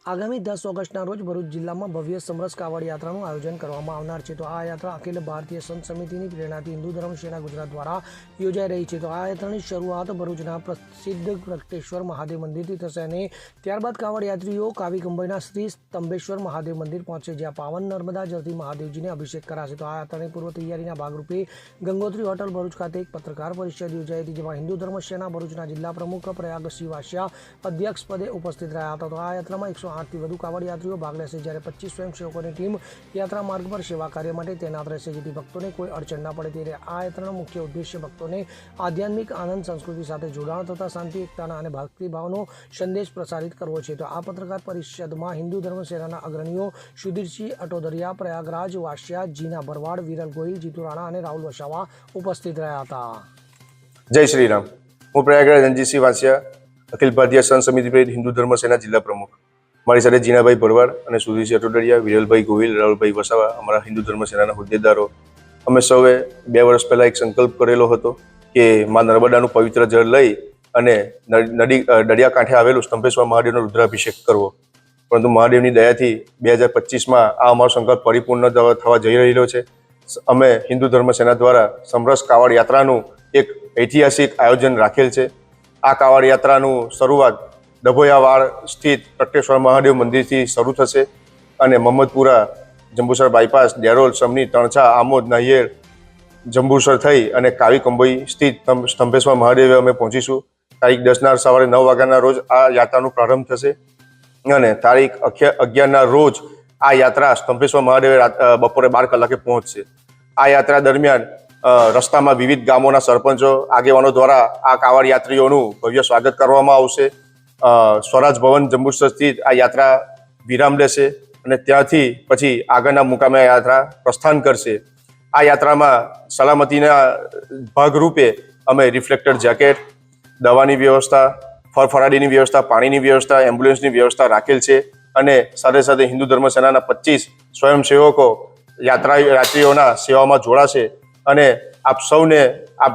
આગામી 10 ઓગસ્ટના રોજ ભરૂચ જિલ્લામાં ભવ્ય સમરસ કાવડ યાત્રાનું આયોજન કરવામાં આવનાર છે. તો આ યાત્રા અખિલ ભારતીય સંત સમિતિની પ્રેરણાથી હિન્દુ ધર્મ સેના ગુજરાત દ્વારા યોજાઈ રહી છે. તો આ યાત્રાની શરૂઆત ભરૂચના પ્રસિદ્ધ પ્રગટેશ્વર મહાદેવ મંદિરથી થશે અને ત્યારબાદ કાવડ યાત્રીઓ કાવી કંબોઈના શ્રી સ્તંભેશ્વર મહાદેવ મંદિર પહોંચશે, જ્યાં પાવન નર્મદા જળથી મહાદેવજીને અભિષેક કરાશે. તો આ યાત્રાની પૂર્વ તૈયારીના ભાગરૂપે ગંગોત્રી હોટલ ભરૂચ ખાતે એક પત્રકાર પરિષદ યોજાઈ હતી, જેમાં હિન્દુ ધર્મ સેના ભરૂચના જિલ્લા પ્રમુખ પ્રયાગ સિંહ વાસિયા અધ્યક્ષ પદે ઉપસ્થિત રહ્યા હતા. તો આ યાત્રામાં 108થી વધુ કાવડ યાત્રીઓ ભાગ લેશે, જ્યારે 25 સ્વયંસેવકોની ટીમ યાત્રા માર્ગ પર સેવા કાર્ય માટે તૈનાત રહેશે, જેથી ભક્તોને કોઈ અડચણ ના પડે. ત્યારે આ યાત્રાનો મુખ્ય ઉદ્દેશ્ય ભક્તોને આધ્યાત્મિક આનંદ, સંસ્કૃતિ સાથે જોડાણ તથા શાંતિ, એકતાના અને ભક્તિભાવનો સંદેશ પ્રસારિત કરવો છે. તો આ પત્રકાર પરિષદમાં હિન્દુ ધર્મ સેનાના અગ્રણીઓ સુધીરસિંહ અટોદરિયા, પ્રયાગરાજ વાસિયા, જીના ભરવાડ, વિરલ ગોહિલ, જીતુ રાણા અને રાહુલ વસાવા ઉપસ્થિત રહ્યા હતા. જય શ્રી રામ. હું પ્રયાગરાજ રણજીતસિંહ વાસિયા, અખિલ ભારતીય સંત સમિતિ પ્રેરિત હિન્દુ ધર્મ સેના જિલ્લા પ્રમુખ. મારી સાથે જીનાભાઈ ભરવાડ અને સુધીરસિંહ અટોદરિયા, વિરલભાઈ ગોહિલ, રાહુલભાઈ વસાવા, અમારા હિન્દુ ધર્મ સેનાના હોદ્દેદારો. અમે સૌએ 2 વર્ષ પહેલાં એક સંકલ્પ કરેલો હતો કે મા નર્મદાનું પવિત્ર જળ લઈ અને દરિયાકાંઠે આવેલું સ્તંભેશ્વર મહાદેવનો રુદ્રાભિષેક કરવો. પરંતુ મહાદેવની દયાથી 2025માં આ અમારો સંકલ્પ પરિપૂર્ણ થવા જઈ રહેલો છે. અમે હિન્દુ ધર્મ સેના દ્વારા સમરસ કાવડ યાત્રાનું એક ઐતિહાસિક આયોજન રાખેલ છે. આ કાવડ યાત્રાનું શરૂઆત ડભોયાવાડ સ્થિત પ્રગટેશ્વર મહાદેવ મંદિરથી શરૂ થશે અને મહમ્મદપુરા, જંબુસર બાયપાસ, ડેરોલ, સમની, તણછા, આમોદ, નાહિયેર, જંબુસર થઈ અને કાવી કંબોઈ સ્થિત સ્તંભેશ્વર મહાદેવે અમે પહોંચીશું. તારીખ 10ના સવારે 9 વાગ્યાના રોજ આ યાત્રાનો પ્રારંભ થશે અને તારીખ 11ના રોજ આ યાત્રા સ્તંભેશ્વર મહાદેવે બપોરે 12 કલાકે પહોંચશે. આ યાત્રા દરમિયાન રસ્તામાં વિવિધ ગામોના સરપંચો, આગેવાનો દ્વારા આ કાવડ યાત્રીઓનું ભવ્ય સ્વાગત કરવામાં આવશે. સ્વરાજ ભવન જંબુસર સ્થિત આ યાત્રા વિરામ લેશે અને ત્યાંથી પછી આગળના મુકામે યાત્રા પ્રસ્થાન કરશે. આ યાત્રામાં સલામતીના ભાગરૂપે અમે રિફ્લેક્ટર જેકેટ, દવાની વ્યવસ્થા, ફરફરાડીની વ્યવસ્થા, પાણીની વ્યવસ્થા, એમ્બ્યુલન્સની વ્યવસ્થા રાખેલ છે અને સાથે સાથે હિન્દુ ધર્મ સેનાના 25 સ્વયંસેવકો યાત્રીઓના સેવામાં જોડાશે. અને આપ સૌને આ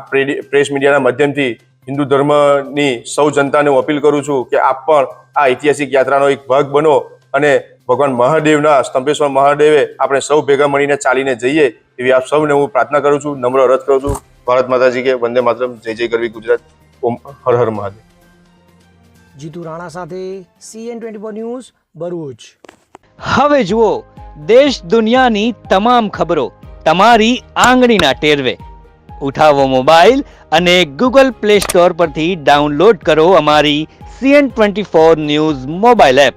પ્રેસ મીડિયાના માધ્યમથી હિન્દુ ધર્મની સૌ જનતાને હું અપીલ કરું છું કે આપ પણ આ ઐતિહાસિક યાત્રાનો એક ભાગ બનો અને ભગવાન મહાદેવના સ્તંભેશ્વર મહાદેવે આપણે સૌ ભેગા મળીને ચાલીને જઈએ એવી આપ સૌને હું પ્રાર્થના કરું છું, નમ્ર અરજ કરું છું. ભારત માતાજી કે વંદે માતરમ, જય જય ગરવી ગુજરાત, ઓમ હર હર મહાદેવ. જીતુ રાણા સાથે CN24 ન્યૂઝ, ભરૂચ. હવે જુઓ દેશ દુનિયાની તમામ ખબરો તમારી આંગળીના ટેરવે. ઉઠાવો મોબાઈલ અને Google Play Store પરથી ડાઉનલોડ કરો અમારી CN24 ન્યૂઝ મોબાઈલ એપ.